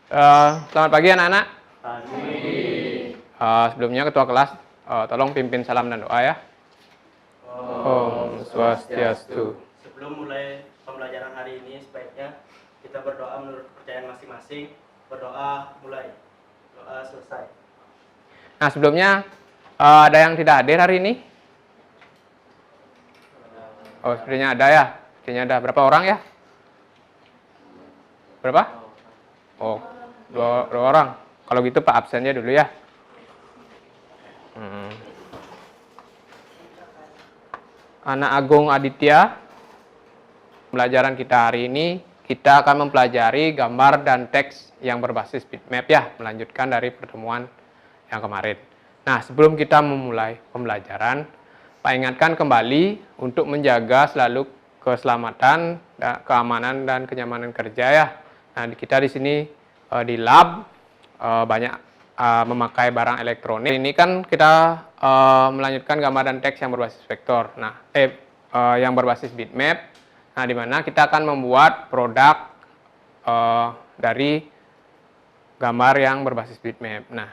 Selamat pagi anak-anak. Pagi. Sebelumnya ketua kelas, tolong pimpin salam dan doa ya. Om Swastiastu. Sebelum mulai pembelajaran hari ini, sebaiknya kita berdoa menurut kepercayaan masing-masing. Berdoa mulai, doa selesai. Nah, sebelumnya ada yang tidak hadir hari ini? Oh, sepertinya ada ya. Sepertinya ada. Berapa orang ya? Berapa? Oh, dua orang. Kalau gitu Pak absennya dulu ya. Anak Agung Aditya, pembelajaran kita hari ini kita akan mempelajari gambar dan teks yang berbasis bitmap ya, melanjutkan dari pertemuan yang kemarin. Nah, sebelum kita memulai pembelajaran, Pak ingatkan kembali untuk menjaga selalu keselamatan, keamanan dan kenyamanan kerja ya. Nah, kita di sini di lab banyak memakai barang elektronik. Ini kan kita melanjutkan gambar dan teks yang berbasis vektor. Nah, yang berbasis bitmap. Nah, di mana kita akan membuat produk dari gambar yang berbasis bitmap. Nah,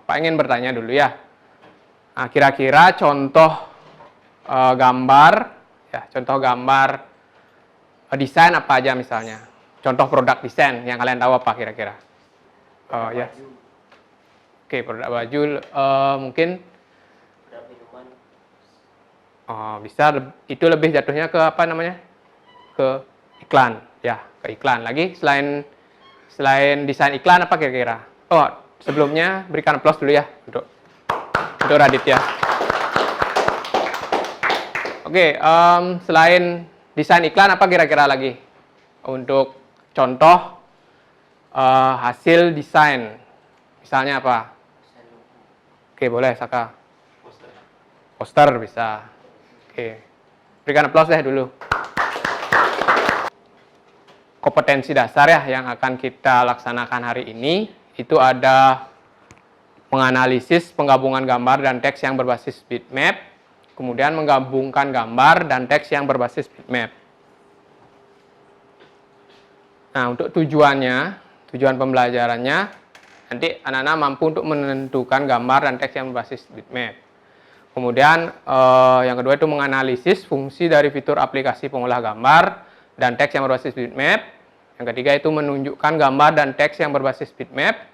Pak ingin bertanya dulu ya. Nah, kira-kira contoh gambar, ya, contoh gambar desain apa aja misalnya? Contoh produk desain yang kalian tahu apa kira-kira? Ya. Oke, produk baju mungkin Produk minuman. bisa itu lebih jatuhnya ke apa namanya? Ke iklan, ya, ke iklan. Lagi selain desain iklan apa kira-kira? Oh, sebelumnya berikan aplaus dulu ya untuk Raditya. Oke, selain desain iklan apa kira-kira lagi? Untuk contoh hasil desain, misalnya apa? Oke, boleh Saka. Poster bisa. Oke, berikan aplaus deh dulu. Kompetensi dasar ya yang akan kita laksanakan hari ini itu ada menganalisis penggabungan gambar dan teks yang berbasis bitmap, kemudian menggabungkan gambar dan teks yang berbasis bitmap. Nah, untuk tujuan pembelajarannya, nanti anak-anak mampu untuk menentukan gambar dan teks yang berbasis bitmap. Kemudian yang kedua itu menganalisis fungsi dari fitur aplikasi pengolah gambar dan teks yang berbasis bitmap. Yang ketiga itu menunjukkan gambar dan teks yang berbasis bitmap.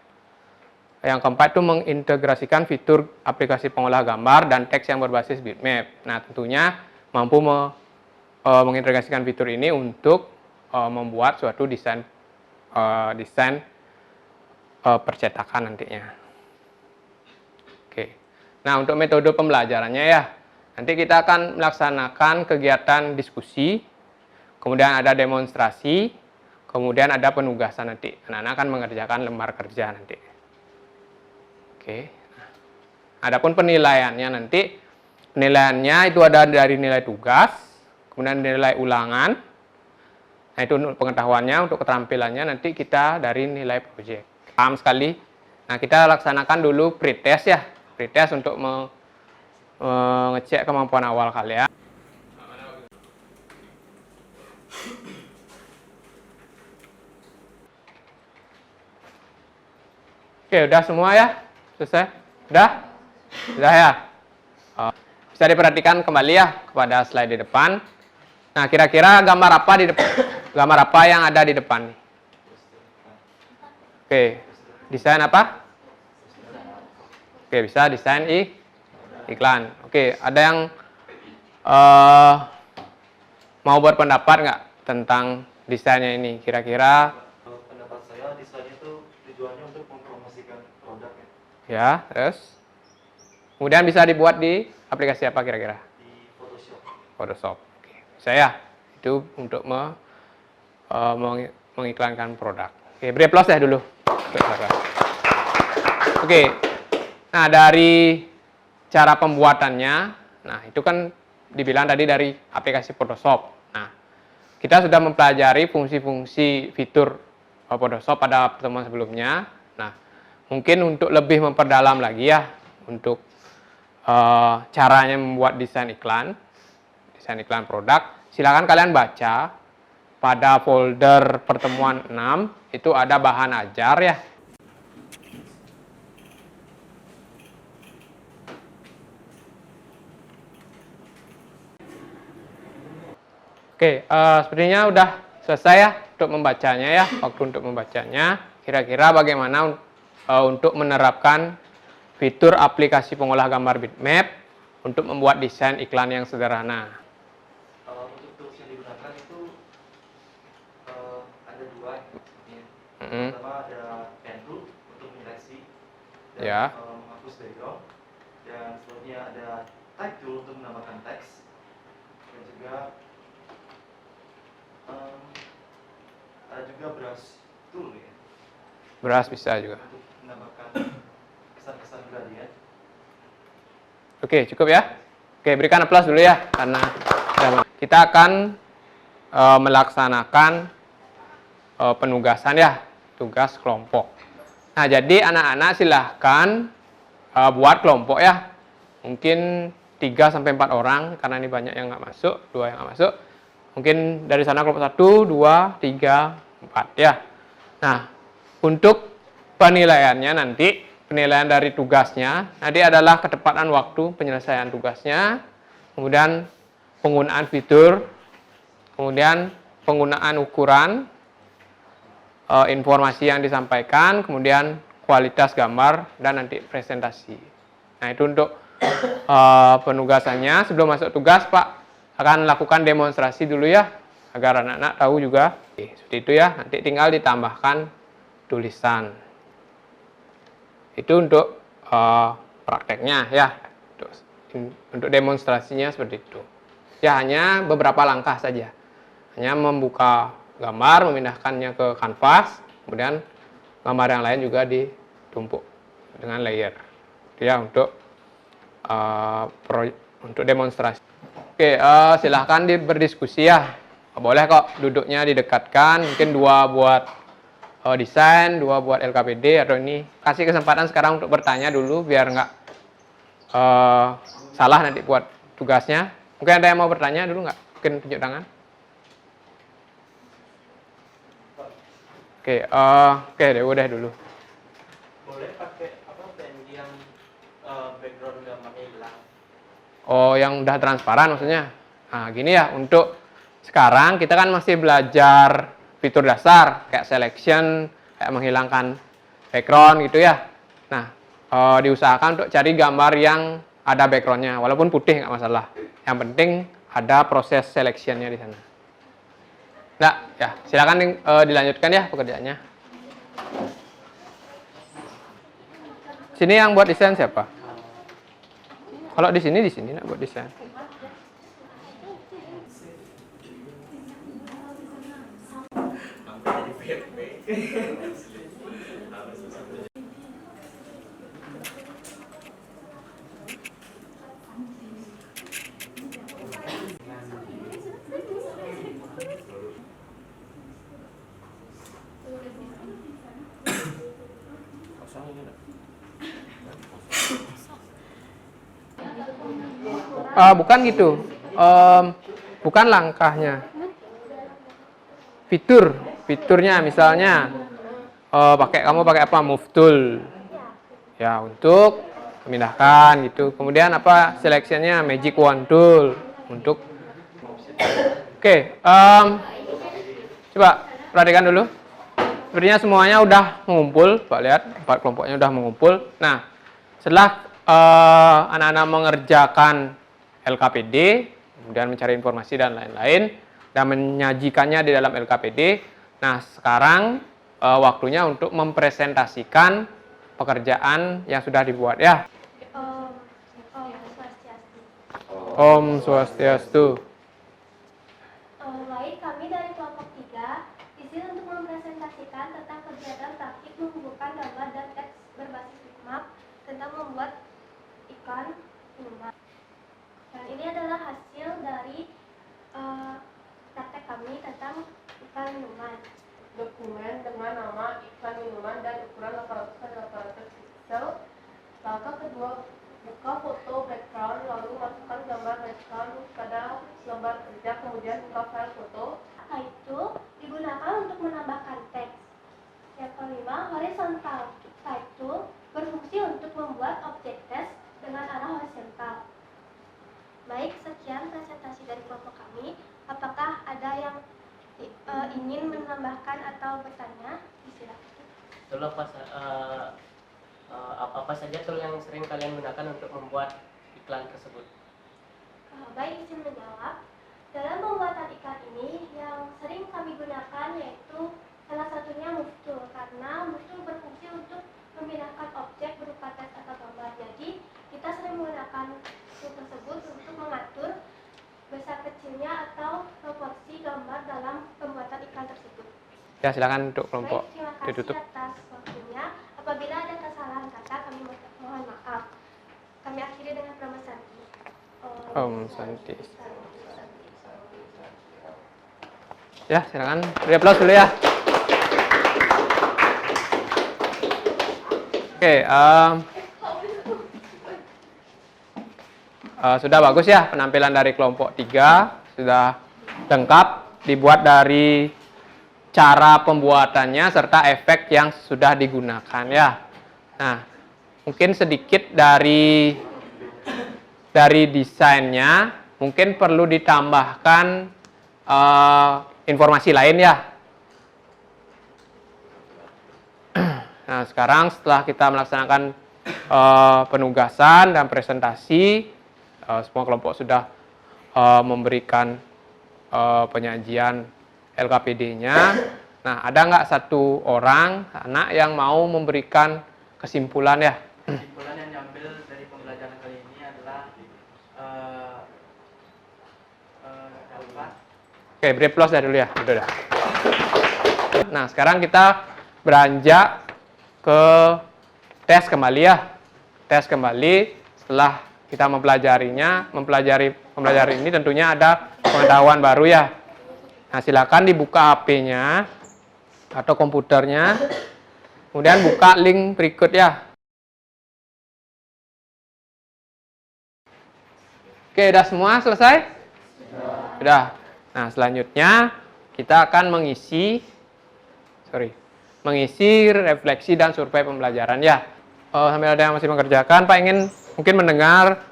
Yang keempat itu mengintegrasikan fitur aplikasi pengolah gambar dan teks yang berbasis bitmap. Nah, tentunya mampu mengintegrasikan fitur ini untuk membuat suatu desain percetakan nantinya. Oke. Nah, untuk metode pembelajarannya ya, nanti kita akan melaksanakan kegiatan diskusi, kemudian ada demonstrasi, kemudian ada penugasan nanti. Anak-anak akan mengerjakan lembar kerja nanti. Oke. Adapun penilaiannya nanti, penilaiannya itu ada dari nilai tugas, kemudian nilai ulangan. Nah, itu untuk pengetahuannya, untuk keterampilannya nanti kita dari nilai proyek. Paham sekali? Nah, kita laksanakan dulu pretest ya. Pretest untuk mengecek kemampuan awal kalian. Oke, udah semua ya? Selesai? Udah? Udah ya? Bisa diperhatikan kembali ya kepada slide di depan. Nah, kira-kira gambar apa di depan? Gambar apa yang ada di depan? Oke, desain apa? Oke, bisa desain iklan. Oke, ada yang mau berpendapat nggak tentang desainnya ini? Kira-kira? Pendapat saya desain itu tujuannya untuk mempromosikan produk ya. Ya, terus? Kemudian bisa dibuat di aplikasi apa kira-kira? Di Photoshop. Photoshop. Oke. Saya itu untuk mengiklankan produk. Oke, beri aplaus ya dulu. Oke. Nah, dari cara pembuatannya, nah itu kan dibilang tadi dari aplikasi Photoshop. Nah, kita sudah mempelajari fungsi-fungsi fitur Photoshop pada pertemuan sebelumnya. Nah, mungkin untuk lebih memperdalam lagi ya, untuk caranya membuat desain iklan produk, silakan kalian baca pada folder pertemuan 6 itu ada bahan ajar ya. Oke, sepertinya udah selesai ya untuk membacanya ya, waktu untuk membacanya. Kira-kira bagaimana untuk menerapkan fitur aplikasi pengolah gambar bitmap untuk membuat desain iklan yang sederhana. Untuk tools yang digunakan itu ada dua sebenarnya. Mm-hmm. Pertama ada pen tool untuk menyeleksi dan Ya. menghapus background, dan selanjutnya ada type tool untuk menambahkan teks, dan juga ada juga brush tool ya Brush bisa juga. untuk menambahkan kesan-kesan gradient. Oke, cukup ya. Oke, berikan aplaus dulu ya karena kita akan melaksanakan penugasan ya, tugas kelompok. Nah, jadi anak-anak silahkan buat kelompok ya. Mungkin 3 sampai 4 orang karena ini banyak yang nggak masuk, 2 yang nggak masuk. Mungkin dari sana kelompok 1, 2, 3, 4 ya. Nah, untuk penilaiannya nanti, penilaian dari tugasnya nanti adalah ketepatan waktu penyelesaian tugasnya, kemudian penggunaan fitur, kemudian penggunaan ukuran, informasi yang disampaikan, kemudian kualitas gambar, dan nanti presentasi. Nah, itu untuk penugasannya. Sebelum masuk tugas, Pak akan lakukan demonstrasi dulu ya, agar anak-anak tahu juga. Oke, seperti itu ya, nanti tinggal ditambahkan tulisan. Itu untuk prakteknya ya, untuk demonstrasinya seperti itu. Ya, hanya beberapa langkah saja. Hanya membuka gambar, memindahkannya ke kanvas, kemudian gambar yang lain juga ditumpuk dengan layer. Itu ya untuk demonstrasi. Oke, silahkan berdiskusi ya. Boleh kok duduknya didekatkan, mungkin 2 buat desain, 2 buat LKPD, atau ini kasih kesempatan sekarang untuk bertanya dulu biar nggak salah nanti buat tugasnya. Mungkin ada yang mau bertanya dulu nggak? Mungkin tunjuk tangan. Oke, udah dulu. Boleh pakai pen yang background gambarnya hilang. Oh, yang udah transparan maksudnya. Nah, gini ya, untuk sekarang kita kan masih belajar fitur dasar kayak selection, kayak menghilangkan background gitu ya. Nah, diusahakan untuk cari gambar yang ada backgroundnya, walaupun putih nggak masalah. Yang penting ada proses selectionnya di sana. Nah, ya silakan dilanjutkan ya pekerjaannya. Sini yang buat desain siapa? Kalau di sini nak buat desain. Bukan gitu. Bukan langkahnya. Fiturnya misalnya kamu pakai apa? Move tool. Ya, untuk memindahkan gitu. Kemudian apa? Selectionnya magic wand tool untuk. Oke, coba perhatikan dulu. Sepertinya semuanya udah mengumpul, Pak lihat, 4 kelompoknya udah mengumpul. Nah, setelah anak-anak mengerjakan LKPD, kemudian mencari informasi dan lain-lain, dan menyajikannya di dalam LKPD. Nah, sekarang waktunya untuk mempresentasikan pekerjaan yang sudah dibuat ya. Om Swastiastu. Baik, kami dari kelompok 3 izin untuk mempresentasikan tentang kegiatan praktik menghubungkan gambar dan teks berbasis bitmap tentang membuat iklan minuman. Dan ini adalah hasil dari praktek kami tentang iklan minuman. Dokumen dengan nama iklan minuman dan ukuran 800 x 800 pixel. Langkah kedua, buka foto background lalu masukkan gambar background pada lembar kerja, kemudian buka file foto. yaitu digunakan untuk menambahkan teks. Yang kelima, horizontal, yaitu berfungsi untuk membuat objek teks dengan arah horizontal. Baik, sekian presentasi dari kelompok kami. Apakah ada yang ingin menambahkan atau bertanya? Silakan. Tool apa saja tool yang sering kalian gunakan untuk membuat iklan tersebut? Baik, izin menjawab. Dalam pembuatan iklan ini yang sering kami gunakan yaitu salah satunya Movetool, karena Movetool berfungsi untuk memindahkan objek berupa teks atau gambar. Jadi kita sering menggunakan tool tersebut untuk mengatur besar kecilnya atau proporsi gambar dalam pembuatan iklan tersebut. Ya, silakan untuk kelompok Baik, terima kasih ditutup. atas waktunya. Apabila ada kesalahan kata, kami mohon maaf. Kami akhiri dengan Brahma Santi. Om Santi. Ya, silakan. Beri aplaus dulu ya. Oke, sudah bagus ya penampilan dari kelompok 3. Sudah lengkap, dibuat dari cara pembuatannya serta efek yang sudah digunakan ya. Nah, mungkin sedikit dari desainnya, mungkin perlu ditambahkan informasi lain ya. Nah, sekarang setelah kita melaksanakan penugasan dan presentasi, semua kelompok sudah memberikan penyajian LKPD-nya. Nah, ada nggak satu orang anak yang mau memberikan kesimpulan ya? Kesimpulan yang diambil dari pembelajaran kali ini adalah dapat. Oke, beri aplaus dulu ya. Udah. Nah, sekarang kita beranjak ke tes kembali ya. Tes kembali setelah kita mempelajari ini tentunya ada pengetahuan baru ya. Nah, silakan dibuka HP-nya atau komputernya. Kemudian buka link berikut ya. Oke, udah semua selesai? Sudah. Nah, selanjutnya kita akan mengisi refleksi dan survei pembelajaran ya. Sambil ada yang masih mengerjakan, Pak ingin mungkin mendengar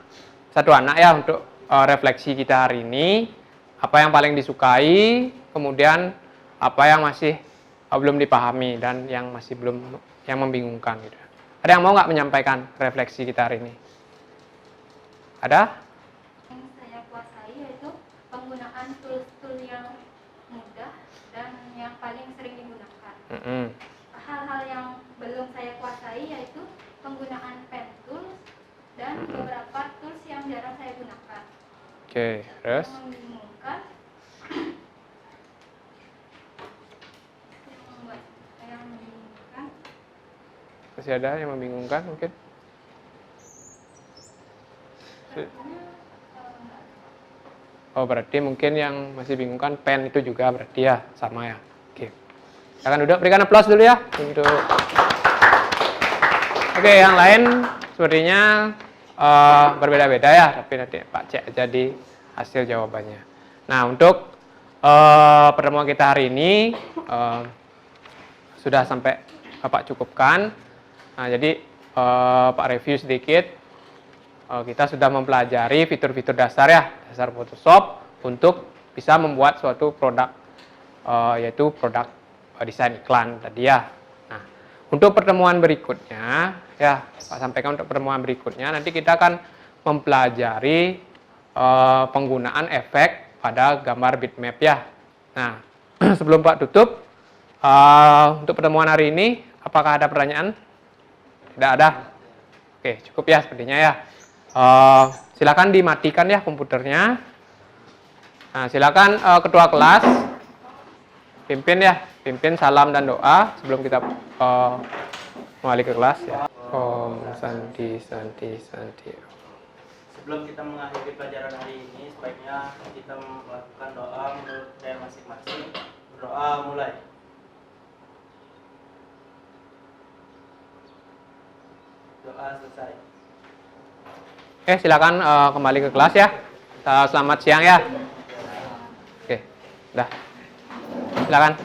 satu anak ya untuk refleksi kita hari ini. Apa yang paling disukai, kemudian apa yang masih belum dipahami dan yang masih yang membingungkan gitu. Ada yang mau nggak menyampaikan refleksi kita hari ini? Ada? Yang saya kuasai yaitu penggunaan tool-tool yang mudah dan yang paling sering digunakan. Hal-hal yang belum saya kuasai yaitu penggunaan pen tools dan beberapa tools yang jarang saya gunakan. Oke, terus? Yang membingungkan, Masih ada yang membingungkan mungkin? Oh, berarti mungkin yang masih bingungkan pen itu juga berarti ya, sama ya. Oke. Silakan duduk, berikan aplaus dulu ya. Untuk Oke, yang lain sepertinya berbeda-beda ya, tapi nanti Pak cek jadi hasil jawabannya. Nah, untuk pertemuan kita hari ini sudah sampai Bapak cukupkan. Nah, jadi Pak review sedikit. Kita sudah mempelajari fitur-fitur dasar ya, dasar Photoshop untuk bisa membuat suatu produk, yaitu produk desain iklan tadi ya. Nah, untuk pertemuan berikutnya, ya Pak sampaikan untuk pertemuan berikutnya, nanti kita akan mempelajari penggunaan efek pada gambar bitmap ya. Nah, sebelum Pak tutup, untuk pertemuan hari ini, apakah ada pertanyaan? Tidak ada? Oke, cukup ya sepertinya ya. Silakan dimatikan ya komputernya. Nah, silakan ketua kelas pimpin ya, pimpin salam dan doa sebelum kita kembali ke kelas ya. Om Santi Santi Santi. Sebelum kita mengakhiri pelajaran hari ini, sebaiknya kita melakukan doa menurut gaya masing-masing. Berdoa mulai. Doa selesai. Silakan kembali ke kelas ya. Selamat siang ya. Oke, dah. silakan.